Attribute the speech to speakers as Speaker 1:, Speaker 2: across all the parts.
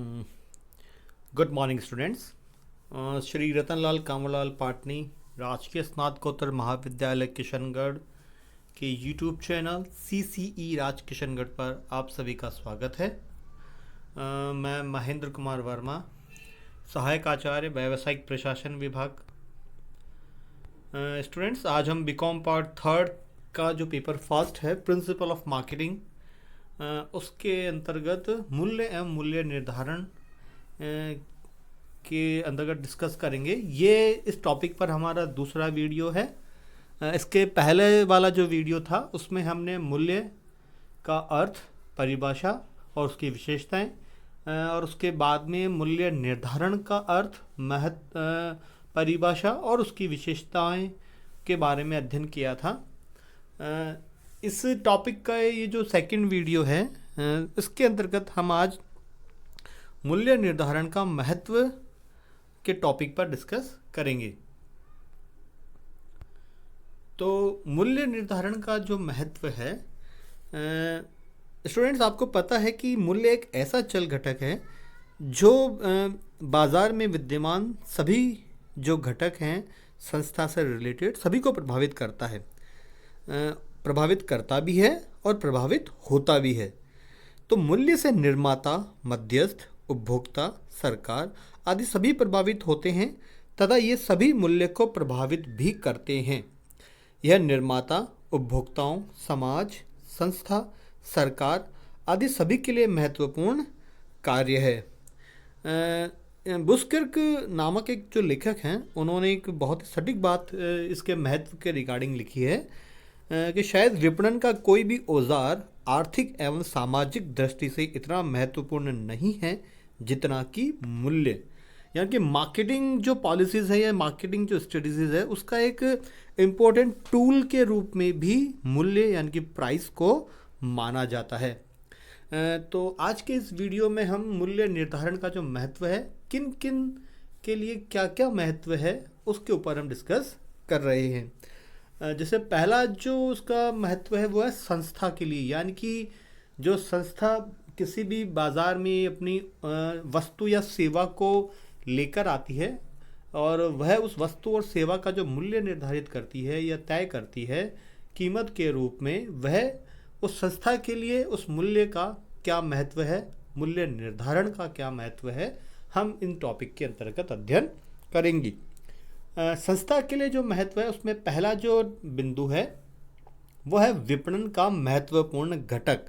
Speaker 1: Good morning students. Shri Ratanlal Kanwarlal Patni राजकीय स्नातकोत्तर महाविद्यालय किशनगढ़ के YouTube channel CCE Raj Kishangarh पर आप सभी का स्वागत है। मैं महेंद्र कुमार वर्मा, सहायक आचार्य व्यावसायिक प्रशासन विभाग। स्टूडेंट्स, आज हम बीकॉम पार्ट थर्ड का जो पेपर फर्स्ट है प्रिंसिपल ऑफ मार्केटिंग, उसके अंतर्गत मूल्य एवं मूल्य निर्धारण के अंतर्गत डिस्कस करेंगे। ये इस टॉपिक पर हमारा दूसरा वीडियो है। इसके पहले वाला जो वीडियो था उसमें हमने मूल्य का अर्थ, परिभाषा और उसकी विशेषताएं, और उसके बाद में मूल्य निर्धारण का अर्थ, परिभाषा और उसकी विशेषताएं के बारे में अध्ययन किया था। इस टॉपिक का ये जो सेकंड वीडियो है, इसके अंतर्गत हम आज मूल्य निर्धारण का महत्व के टॉपिक पर डिस्कस करेंगे। तो मूल्य निर्धारण का जो महत्व है, स्टूडेंट्स, आपको पता है कि मूल्य एक ऐसा चल घटक है जो बाजार में विद्यमान सभी जो घटक हैं संस्था से रिलेटेड सभी को प्रभावित करता है, प्रभावित करता भी है और प्रभावित होता भी है। तो मूल्य से निर्माता, मध्यस्थ, उपभोक्ता, सरकार आदि सभी प्रभावित होते हैं तथा ये सभी मूल्य को प्रभावित भी करते हैं। यह निर्माता, उपभोक्ताओं, समाज, संस्था, सरकार आदि सभी के लिए महत्वपूर्ण कार्य है। बुस्किर्क नामक एक जो लेखक हैं, उन्होंने एक बहुत सटीक बात इसके महत्व के रिगार्डिंग लिखी है कि शायद विपणन का कोई भी औजार आर्थिक एवं सामाजिक दृष्टि से इतना महत्वपूर्ण नहीं है जितना कि मूल्य। यानी कि मार्केटिंग जो पॉलिसीज़ है या मार्केटिंग जो स्ट्रेटजीज है, उसका एक इम्पोर्टेंट टूल के रूप में भी मूल्य यानी कि प्राइस को माना जाता है। तो आज के इस वीडियो में हम मूल्य निर्धारण का जो महत्व है, किन किन के लिए क्या क्या महत्व है, उसके ऊपर हम डिस्कस कर रहे हैं। जैसे पहला जो उसका महत्व है वो है संस्था के लिए, यानी कि जो संस्था किसी भी बाज़ार में अपनी वस्तु या सेवा को लेकर आती है और वह उस वस्तु और सेवा का जो मूल्य निर्धारित करती है या तय करती है कीमत के रूप में, वह उस संस्था के लिए उस मूल्य का क्या महत्व है, मूल्य निर्धारण का क्या महत्व है, हम इन टॉपिक के अंतर्गत अध्ययन करेंगे। संस्था के लिए जो महत्व है उसमें पहला जो बिंदु है वो है विपणन का महत्वपूर्ण घटक।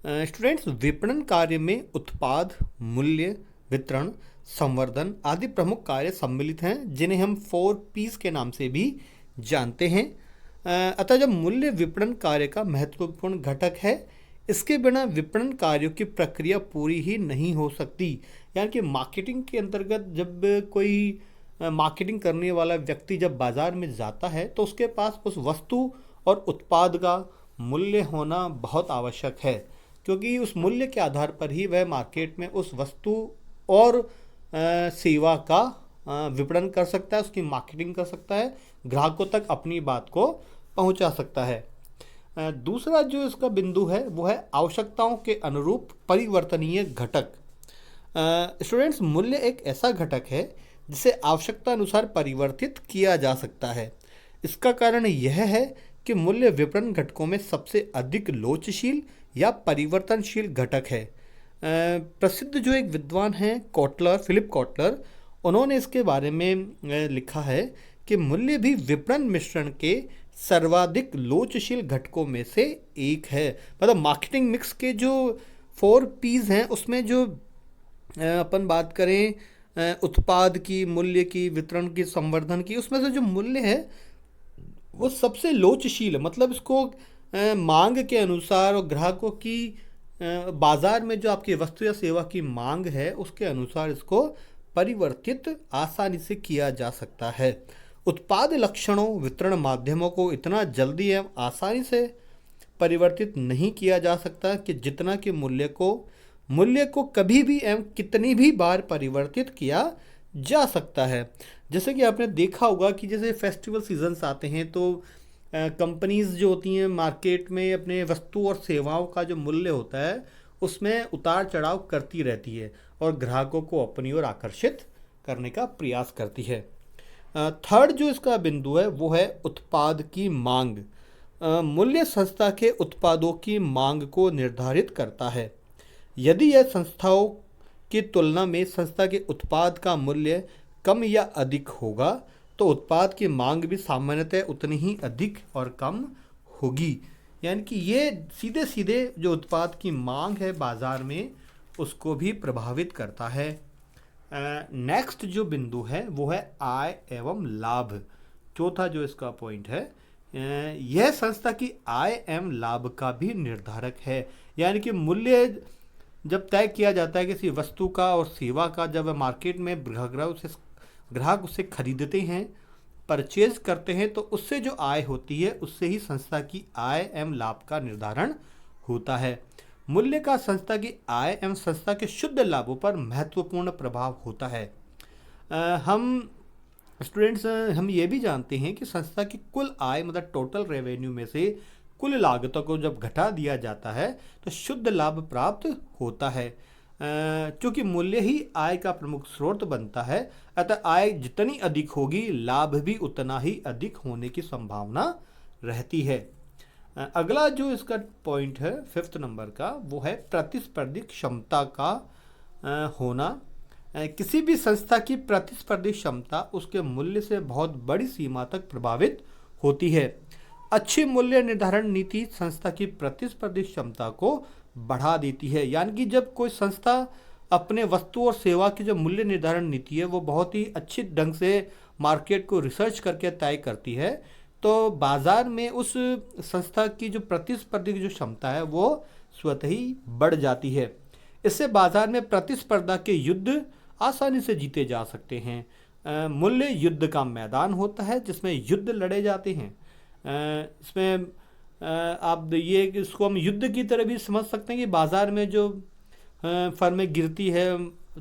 Speaker 1: स्टूडेंट्स, विपणन कार्य में उत्पाद, मूल्य, वितरण, संवर्धन आदि प्रमुख कार्य सम्मिलित हैं, जिन्हें हम 4Ps के नाम से भी जानते हैं। अतः जब मूल्य विपणन कार्य का महत्वपूर्ण घटक है, इसके बिना विपणन कार्यों की प्रक्रिया पूरी ही नहीं हो सकती। यानी कि मार्केटिंग के अंतर्गत जब कोई मार्केटिंग करने वाला व्यक्ति जब बाज़ार में जाता है तो उसके पास उस वस्तु और उत्पाद का मूल्य होना बहुत आवश्यक है, क्योंकि उस मूल्य के आधार पर ही वह मार्केट में उस वस्तु और सेवा का विपणन कर सकता है, उसकी मार्केटिंग कर सकता है, ग्राहकों तक अपनी बात को पहुंचा सकता है। दूसरा जो इसका बिंदु है वो है आवश्यकताओं के अनुरूप परिवर्तनीय घटक। स्टूडेंट्स, मूल्य एक ऐसा घटक है जिसे आवश्यकता अनुसार परिवर्तित किया जा सकता है। इसका कारण यह है कि मूल्य विपणन घटकों में सबसे अधिक लोचशील या परिवर्तनशील घटक है। प्रसिद्ध जो एक विद्वान हैं फिलिप कॉटलर, उन्होंने इसके बारे में लिखा है कि मूल्य भी विपणन मिश्रण के सर्वाधिक लोचशील घटकों में से एक है। मतलब मार्केटिंग मिक्स के जो 4Ps हैं उसमें जो अपन बात करें उत्पाद की, मूल्य की, वितरण की, संवर्धन की, उसमें से जो मूल्य है वो सबसे लोचशील है। मतलब इसको मांग के अनुसार और ग्राहकों की बाजार में जो आपकी वस्तु या सेवा की मांग है उसके अनुसार इसको परिवर्तित आसानी से किया जा सकता है। उत्पाद लक्षणों, वितरण माध्यमों को इतना जल्दी एवं आसानी से परिवर्तित नहीं किया जा सकता कि जितना कि मूल्य को कभी भी एवं कितनी भी बार परिवर्तित किया जा सकता है। जैसे कि आपने देखा होगा कि जैसे फेस्टिवल सीजन्स आते हैं तो कंपनीज जो होती हैं मार्केट में अपने वस्तु और सेवाओं का जो मूल्य होता है उसमें उतार चढ़ाव करती रहती है। और ग्राहकों को अपनी ओर आकर्षित करने का प्रयास करती है। थर्ड जो इसका बिंदु है वो है उत्पाद की मांग। मूल्य संस्था के उत्पादों की मांग को निर्धारित करता है। यदि यह संस्थाओं की तुलना में संस्था के उत्पाद का मूल्य कम या अधिक होगा तो उत्पाद की मांग भी सामान्यतः उतनी ही अधिक और कम होगी। यानी कि ये सीधे सीधे जो उत्पाद की मांग है बाजार में उसको भी प्रभावित करता है। नेक्स्ट जो बिंदु है वो है आय एवं लाभ। चौथा जो इसका पॉइंट है यह संस्था की आय एवं लाभ का भी निर्धारक है। यानी कि मूल्य जब तय किया जाता है किसी वस्तु का और सेवा का, जब मार्केट में ग्राहक उसे खरीदते हैं, परचेज करते हैं, तो उससे जो आय होती है उससे ही संस्था की आय एवं लाभ का निर्धारण होता है। मूल्य का संस्था की आय एवं संस्था के शुद्ध लाभों पर महत्वपूर्ण प्रभाव होता है। हम स्टूडेंट्स हम ये भी जानते हैं कि संस्था की कुल आय मतलब टोटल रेवेन्यू में से कुल लागतों को जब घटा दिया जाता है तो शुद्ध लाभ प्राप्त होता है। चूँकि मूल्य ही आय का प्रमुख स्रोत बनता है, अतः आय जितनी अधिक होगी लाभ भी उतना ही अधिक होने की संभावना रहती है। अगला जो इसका पॉइंट है 5th नंबर का वो है प्रतिस्पर्धी क्षमता का होना। किसी भी संस्था की प्रतिस्पर्धी क्षमता उसके मूल्य से बहुत बड़ी सीमा तक प्रभावित होती है। अच्छी मूल्य निर्धारण नीति संस्था की प्रतिस्पर्धी क्षमता को बढ़ा देती है। यानी कि जब कोई संस्था अपने वस्तु और सेवा की जो मूल्य निर्धारण नीति है वो बहुत ही अच्छी ढंग से मार्केट को रिसर्च करके तय करती है तो बाजार में उस संस्था की जो प्रतिस्पर्धी की जो क्षमता है वो स्वतः ही बढ़ जाती है। इससे बाजार में प्रतिस्पर्धा के युद्ध आसानी से जीते जा सकते हैं। मूल्य युद्ध का मैदान होता है जिसमें युद्ध लड़े जाते हैं। इसमें आप ये इसको हम युद्ध की तरह भी समझ सकते हैं कि बाजार में जो फर्में गिरती है,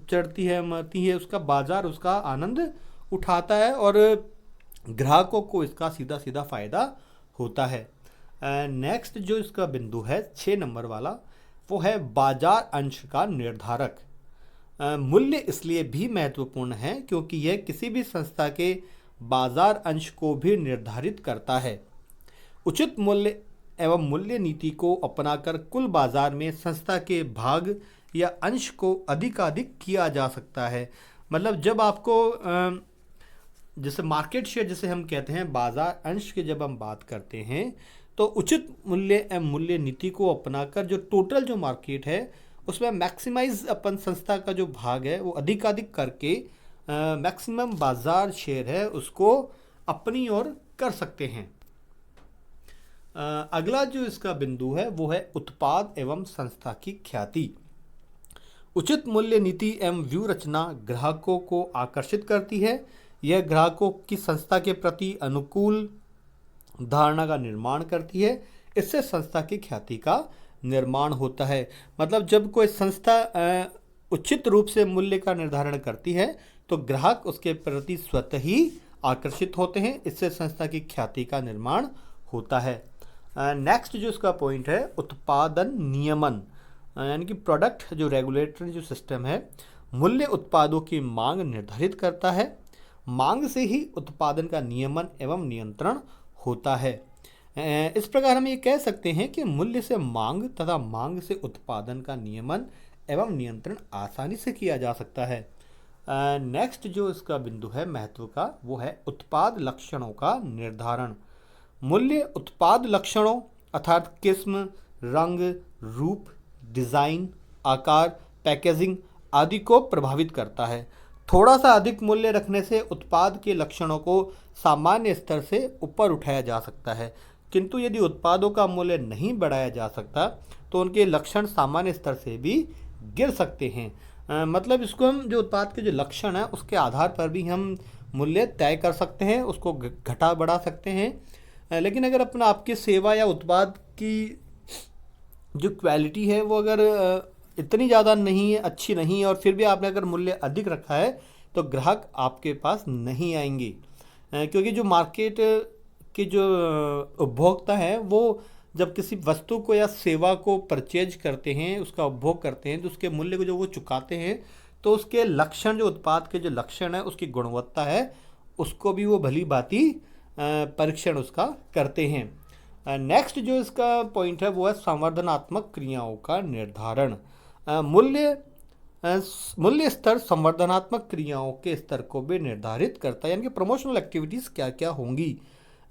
Speaker 1: चढ़ती है, मरती है, उसका बाजार उसका आनंद उठाता है और ग्राहकों को इसका सीधा सीधा फायदा होता है। नेक्स्ट जो इसका बिंदु है 6 नंबर वाला वो है बाजार अंश का निर्धारक। मूल्य इसलिए भी महत्वपूर्ण है क्योंकि यह किसी भी संस्था के बाजार अंश को भी निर्धारित करता है। उचित मूल्य एवं मूल्य नीति को अपनाकर कुल बाजार में संस्था के भाग या अंश को अधिकाधिक किया जा सकता है। मतलब जब आपको जैसे मार्केट शेयर जिसे हम कहते हैं, बाजार अंश की जब हम बात करते हैं तो उचित मूल्य एवं मूल्य नीति को अपनाकर जो टोटल जो मार्केट है उसमें मैक्सिमाइज अपन संस्था का जो भाग है वो अधिकाधिक करके मैक्सिमम बाजार शेयर है उसको अपनी ओर कर सकते हैं। अगला जो इसका बिंदु है वो है उत्पाद एवं संस्था की ख्याति। उचित मूल्य नीति एवं व्यू रचना ग्राहकों को आकर्षित करती है। यह ग्राहकों की संस्था के प्रति अनुकूल धारणा का निर्माण करती है। इससे संस्था की ख्याति का निर्माण होता है। मतलब जब कोई संस्था उचित रूप से मूल्य का निर्धारण करती है तो ग्राहक उसके प्रति स्वतः ही आकर्षित होते हैं। इससे संस्था की ख्याति का निर्माण होता है। नेक्स्ट जो इसका पॉइंट है उत्पादन नियमन, यानी कि प्रोडक्ट जो रेगुलेटरी जो सिस्टम है, मूल्य उत्पादों की मांग निर्धारित करता है। मांग से ही उत्पादन का नियमन एवं नियंत्रण होता है। इस प्रकार हम ये कह सकते हैं कि मूल्य से मांग तथा मांग से उत्पादन का नियमन एवं नियंत्रण आसानी से किया जा सकता है। नेक्स्ट जो इसका बिंदु है महत्व का वो है उत्पाद लक्षणों का निर्धारण। मूल्य उत्पाद लक्षणों अर्थात किस्म, रंग, रूप, डिज़ाइन, आकार, पैकेजिंग आदि को प्रभावित करता है। थोड़ा सा अधिक मूल्य रखने से उत्पाद के लक्षणों को सामान्य स्तर से ऊपर उठाया जा सकता है, किंतु यदि उत्पादों का मूल्य नहीं बढ़ाया जा सकता तो उनके लक्षण सामान्य स्तर से भी गिर सकते हैं। मतलब इसको हम जो उत्पाद के जो लक्षण है उसके आधार पर भी हम मूल्य तय कर सकते हैं, उसको घटा बढ़ा सकते हैं। लेकिन अगर अपना आपकी सेवा या उत्पाद की जो क्वालिटी है वो अगर इतनी ज़्यादा नहीं है, अच्छी नहीं है, और फिर भी आपने अगर मूल्य अधिक रखा है तो ग्राहक आपके पास नहीं आएंगे। क्योंकि जो मार्केट के जो उपभोक्ता हैं वो जब किसी वस्तु को या सेवा को परचेज करते हैं, उसका उपभोग करते हैं, तो उसके मूल्य को जो वो चुकाते हैं तो उसके लक्षण, जो उत्पाद के जो लक्षण है, उसकी गुणवत्ता है, उसको भी वो भली भांति परीक्षण उसका करते हैं। नेक्स्ट जो इसका पॉइंट है वो है संवर्धनात्मक क्रियाओं का निर्धारण। मूल्य स्तर संवर्धनात्मक क्रियाओं के स्तर को भी निर्धारित करता है, यानी कि प्रमोशनल एक्टिविटीज़ क्या क्या होंगी।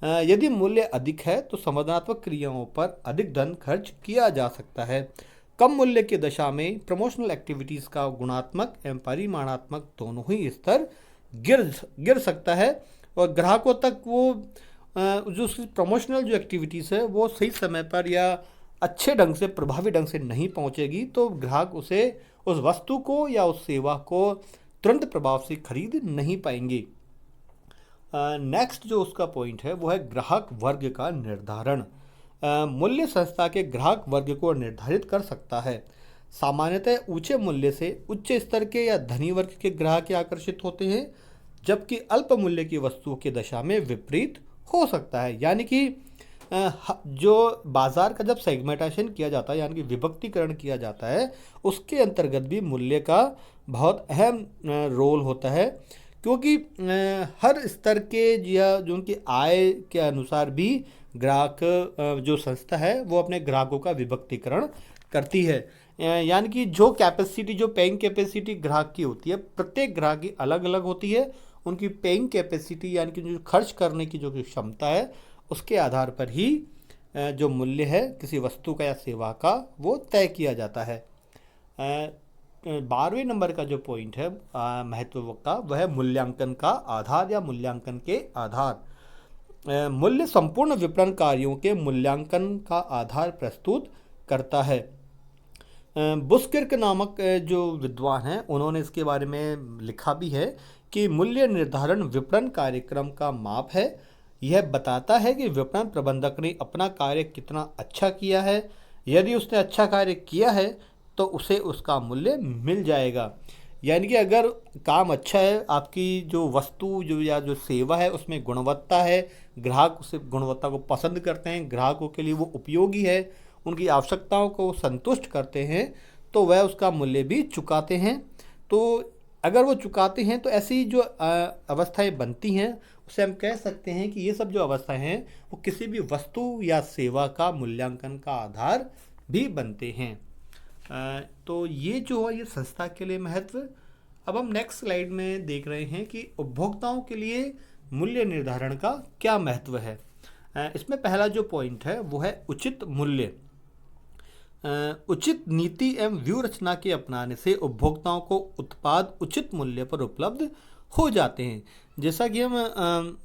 Speaker 1: यदि मूल्य अधिक है तो संवर्धनात्मक क्रियाओं पर अधिक धन खर्च किया जा सकता है। कम मूल्य की दशा में प्रमोशनल एक्टिविटीज़ का गुणात्मक एवं परिमाणात्मक दोनों ही स्तर गिर सकता है, और ग्राहकों तक वो जो प्रमोशनल जो एक्टिविटीज़ है वो सही समय पर या अच्छे ढंग से, प्रभावी ढंग से नहीं पहुंचेगी, तो ग्राहक उस वस्तु को या उस सेवा को तुरंत प्रभाव से खरीद नहीं पाएंगे। नेक्स्ट जो उसका पॉइंट है वो है ग्राहक वर्ग का निर्धारण। मूल्य संस्था के ग्राहक वर्ग को निर्धारित कर सकता है। सामान्यतः ऊंचे मूल्य से उच्च स्तर के या धनी वर्ग के ग्राहक आकर्षित होते हैं, जबकि अल्प मूल्य की वस्तुओं की दशा में विपरीत हो सकता है। यानी कि जो बाजार का जब सेगमेंटेशन किया जाता है, यानी कि विभक्तिकरण किया जाता है, उसके अंतर्गत भी मूल्य का बहुत अहम रोल होता है, क्योंकि हर स्तर के या जो उनकी आय के अनुसार भी ग्राहक, जो संस्था है वो अपने ग्राहकों का विभक्तिकरण करती है। यानी कि जो कैपेसिटी, जो पेइंग कैपेसिटी ग्राहक की होती है, प्रत्येक ग्राहक की अलग अलग होती है। उनकी पेइंग कैपेसिटी यानी कि जो खर्च करने की जो क्षमता है, उसके आधार पर ही जो मूल्य है किसी वस्तु का या सेवा का वो तय किया जाता है। 12वें नंबर का जो पॉइंट है महत्व का, वह है मूल्यांकन का आधार या मूल्यांकन के आधार। मूल्य संपूर्ण विपणन कार्यों के मूल्यांकन का आधार प्रस्तुत करता है। बुस्किर्क नामक जो विद्वान हैं, उन्होंने इसके बारे में लिखा भी है कि मूल्य निर्धारण विपणन कार्यक्रम का माप है। यह बताता है कि विपणन प्रबंधक ने अपना कार्य कितना अच्छा किया है। यदि उसने अच्छा कार्य किया है तो उसे उसका मूल्य मिल जाएगा। यानी कि अगर काम अच्छा है, आपकी जो वस्तु जो या जो सेवा है उसमें गुणवत्ता है, ग्राहक उस गुणवत्ता को पसंद करते हैं, ग्राहकों के लिए वो उपयोगी है, उनकी आवश्यकताओं को संतुष्ट करते हैं, तो वह उसका मूल्य भी चुकाते हैं। तो अगर वो चुकाते हैं तो ऐसी जो अवस्थाएं बनती हैं, उसे हम कह सकते हैं कि ये सब जो अवस्थाएं हैं वो किसी भी वस्तु या सेवा का मूल्यांकन का आधार भी बनते हैं। तो ये जो है ये संस्था के लिए महत्व। अब हम नेक्स्ट स्लाइड में देख रहे हैं कि उपभोक्ताओं के लिए मूल्य निर्धारण का क्या महत्व है। इसमें पहला जो पॉइंट है वो है उचित मूल्य। उचित नीति एवं व्यू रचना के अपनाने से उपभोक्ताओं को उत्पाद उचित मूल्य पर उपलब्ध हो जाते हैं। जैसा कि हम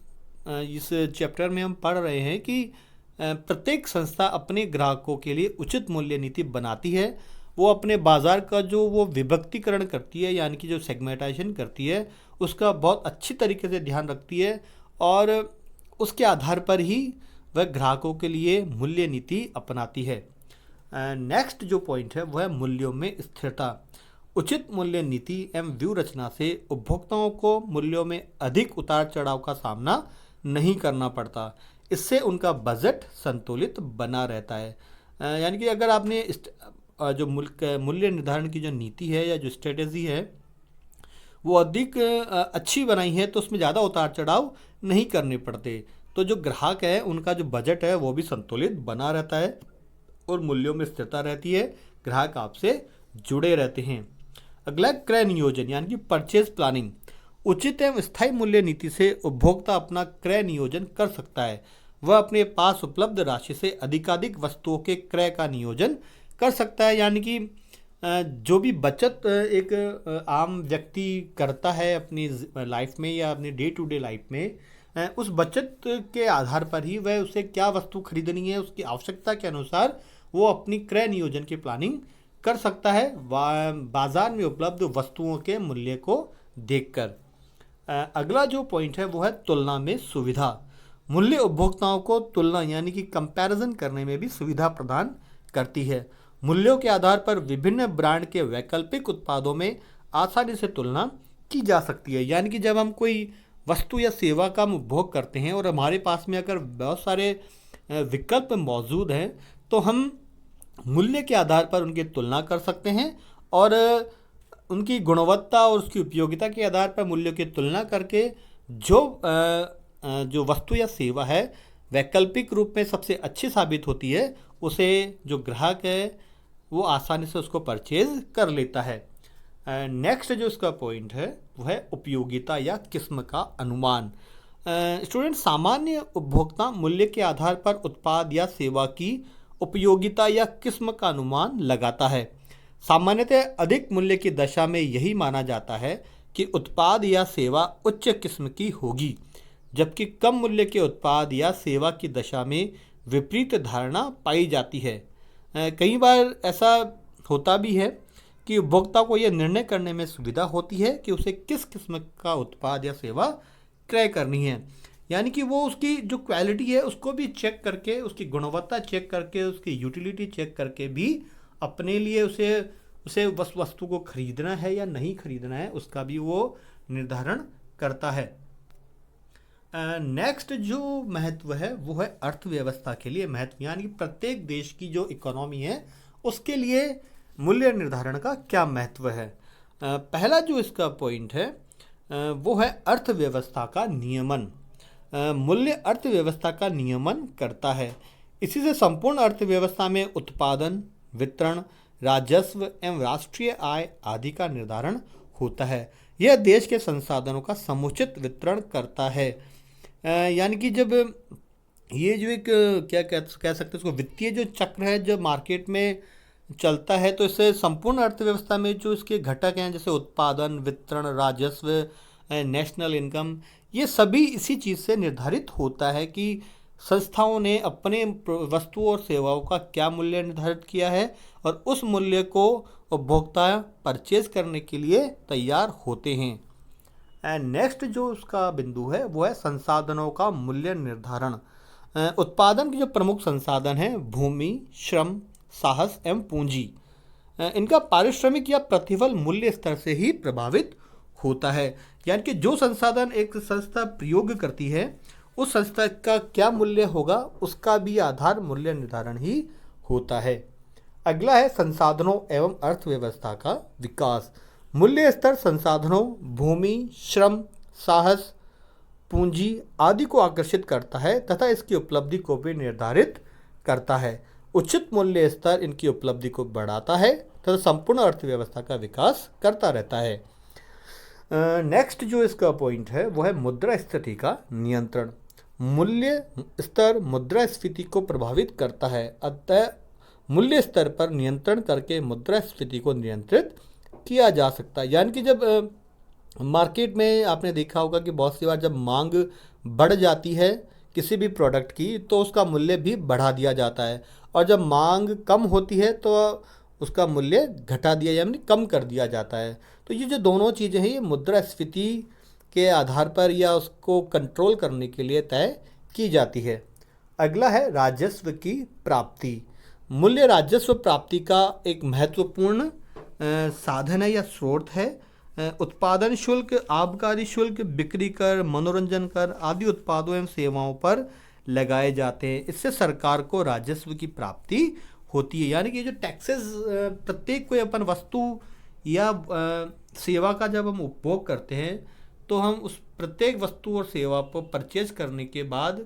Speaker 1: इस चैप्टर में हम पढ़ रहे हैं कि प्रत्येक संस्था अपने ग्राहकों के लिए उचित मूल्य नीति बनाती है। वो अपने बाजार का जो वो विभक्तिकरण करती है, यानी कि जो सेगमेंटेशन करती है, उसका बहुत अच्छी तरीके से ध्यान रखती है, और उसके आधार पर ही वह ग्राहकों के लिए मूल्य नीति अपनाती है। नेक्स्ट जो पॉइंट है वह है मूल्यों में स्थिरता। उचित मूल्य नीति एवं व्यू रचना से उपभोक्ताओं को मूल्यों में अधिक उतार चढ़ाव का सामना नहीं करना पड़ता। इससे उनका बजट संतुलित बना रहता है। यानी कि अगर आपने जो मूल्य निर्धारण की जो नीति है या जो स्ट्रेटेजी है वो अधिक अच्छी बनाई है, तो उसमें ज़्यादा उतार चढ़ाव नहीं करने पड़ते। तो जो ग्राहक है उनका जो बजट है वो भी संतुलित बना रहता है और मूल्यों में स्थिरता रहती है, ग्राहक आपसे जुड़े रहते हैं। अगला क्रय नियोजन यानी कि परचेज प्लानिंग। उचित एवं स्थायी मूल्य नीति से उपभोक्ता अपना क्रय नियोजन कर सकता है। वह अपने पास उपलब्ध राशि से अधिकाधिक वस्तुओं के क्रय का नियोजन कर सकता है। यानी कि जो भी बचत एक आम व्यक्ति करता है अपनी लाइफ में या अपनी डे टू डे लाइफ में, उस बचत के आधार पर ही वह उसे क्या वस्तु खरीदनी है, उसकी आवश्यकता के अनुसार वो अपनी क्रय नियोजन की प्लानिंग कर सकता है बाजार में उपलब्ध वस्तुओं के मूल्य को देखकर। अगला जो पॉइंट है वो है तुलना में सुविधा। मूल्य उपभोक्ताओं को तुलना यानी कि कंपैरिजन करने में भी सुविधा प्रदान करती है। मूल्यों के आधार पर विभिन्न ब्रांड के वैकल्पिक उत्पादों में आसानी से तुलना की जा सकती है। यानी कि जब हम कोई वस्तु या सेवा का हम उपभोग करते हैं और हमारे पास में अगर बहुत सारे विकल्प मौजूद हैं, तो हम मूल्य के आधार पर उनकी तुलना कर सकते हैं और उनकी गुणवत्ता और उसकी उपयोगिता के आधार पर मूल्यों की तुलना करके जो वस्तु या सेवा है वैकल्पिक रूप में सबसे अच्छी साबित होती है, उसे जो ग्राहक है वो आसानी से उसको परचेज कर लेता है। नेक्स्ट जो इसका पॉइंट है वो है उपयोगिता या किस्म का अनुमान। स्टूडेंट, सामान्य उपभोक्ता मूल्य के आधार पर उत्पाद या सेवा की उपयोगिता या किस्म का अनुमान लगाता है। सामान्यतः अधिक मूल्य की दशा में यही माना जाता है कि उत्पाद या सेवा उच्च किस्म की होगी, जबकि कम मूल्य के उत्पाद या सेवा की दशा में विपरीत धारणा पाई जाती है। कई बार ऐसा होता भी है कि उपभोक्ता को यह निर्णय करने में सुविधा होती है कि उसे किस किस्म का उत्पाद या सेवा क्रय करनी है, यानी कि वो उसकी जो क्वालिटी है उसको भी चेक करके, उसकी गुणवत्ता चेक करके, उसकी यूटिलिटी चेक करके भी अपने लिए उसे वस्तु को खरीदना है या नहीं खरीदना है उसका भी वो निर्धारण करता है। नेक्स्ट जो महत्व है वो है अर्थव्यवस्था के लिए महत्व, यानी कि प्रत्येक देश की जो इकोनॉमी है उसके लिए मूल्य निर्धारण का क्या महत्व है। पहला जो इसका पॉइंट है वो है अर्थव्यवस्था का नियमन। मूल्य अर्थव्यवस्था का नियमन करता है। इसी से संपूर्ण अर्थव्यवस्था में उत्पादन, वितरण, राजस्व एवं राष्ट्रीय आय आदि का निर्धारण होता है। यह देश के संसाधनों का समुचित वितरण करता है। यानी कि जब ये जो एक क्या कह सकते हैं इसको वित्तीय जो चक्र है जब मार्केट में चलता है, तो इससे संपूर्ण अर्थव्यवस्था में जो इसके घटक हैं जैसे उत्पादन, वितरण, राजस्व, नेशनल इनकम, ये सभी इसी चीज़ से निर्धारित होता है कि संस्थाओं ने अपने वस्तुओं और सेवाओं का क्या मूल्य निर्धारित किया है और उस मूल्य को उपभोक्ता परचेज करने के लिए तैयार होते हैं। एंड नेक्स्ट जो उसका बिंदु है वो है संसाधनों का मूल्य निर्धारण। उत्पादन के जो प्रमुख संसाधन हैं भूमि, श्रम, साहस एवं पूंजी, इनका पारिश्रमिक या प्रतिफल मूल्य स्तर से ही प्रभावित होता है। यानी कि जो संसाधन एक संस्था प्रयोग करती है उस संस्था का क्या मूल्य होगा उसका भी आधार मूल्य निर्धारण ही होता है। अगला है संसाधनों एवं अर्थव्यवस्था का विकास। मूल्य स्तर संसाधनों भूमि, श्रम, साहस, पूंजी आदि को आकर्षित करता है तथा इसकी उपलब्धि को भी निर्धारित करता है। उचित मूल्य स्तर इनकी उपलब्धि को बढ़ाता है तथा संपूर्ण अर्थव्यवस्था का विकास करता रहता है। नेक्स्ट जो इसका पॉइंट है वो है मुद्रास्फीति का नियंत्रण। मूल्य स्तर मुद्रास्फीति को प्रभावित करता है, अतः मूल्य स्तर पर नियंत्रण करके मुद्रास्फीति को नियंत्रित किया जा सकता है। यानी कि जब मार्केट में आपने देखा होगा कि बहुत सी बार जब मांग बढ़ जाती है किसी भी प्रोडक्ट की तो उसका मूल्य भी बढ़ा दिया जाता है, और जब मांग कम होती है तो उसका मूल्य घटा दिया यानी कम कर दिया जाता है। तो ये जो दोनों चीज़ें हैं ये मुद्रास्फीति के आधार पर या उसको कंट्रोल करने के लिए तय की जाती है। अगला है राजस्व की प्राप्ति। मूल्य राजस्व प्राप्ति का एक महत्वपूर्ण साधन है या स्रोत है। उत्पादन शुल्क, आबकारी शुल्क, बिक्री कर, मनोरंजन कर आदि उत्पादों एवं सेवाओं पर लगाए जाते हैं। इससे सरकार को राजस्व की प्राप्ति होती है। यानी कि जो टैक्सेस प्रत्येक कोई अपन वस्तु या सेवा का जब हम उपभोग करते हैं तो हम उस प्रत्येक वस्तु और सेवा को परचेज करने के बाद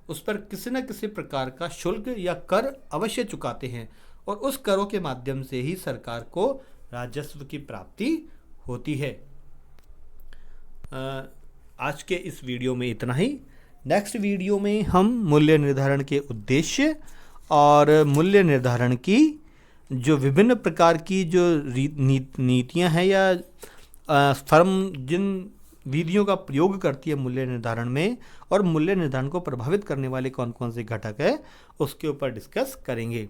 Speaker 1: उस पर किसी न किसी प्रकार का शुल्क या कर अवश्य चुकाते हैं, और उस करों के माध्यम से ही सरकार को राजस्व की प्राप्ति होती है। आज के इस वीडियो में इतना ही। नेक्स्ट वीडियो में हम मूल्य निर्धारण के उद्देश्य और मूल्य निर्धारण की जो विभिन्न प्रकार की जो नीतियां हैं या फर्म जिन विधियों का प्रयोग करती है मूल्य निर्धारण में और मूल्य निर्धारण को प्रभावित करने वाले कौन कौन से घटक है उसके ऊपर डिस्कस करेंगे।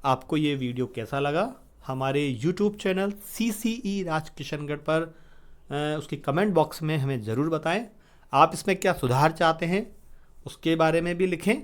Speaker 1: आपको ये वीडियो कैसा लगा हमारे YouTube channel CCE Raj Kishangarh पर उसके कमेंट बॉक्स में हमें ज़रूर बताएं। आप इसमें क्या सुधार चाहते हैं उसके बारे में भी लिखें।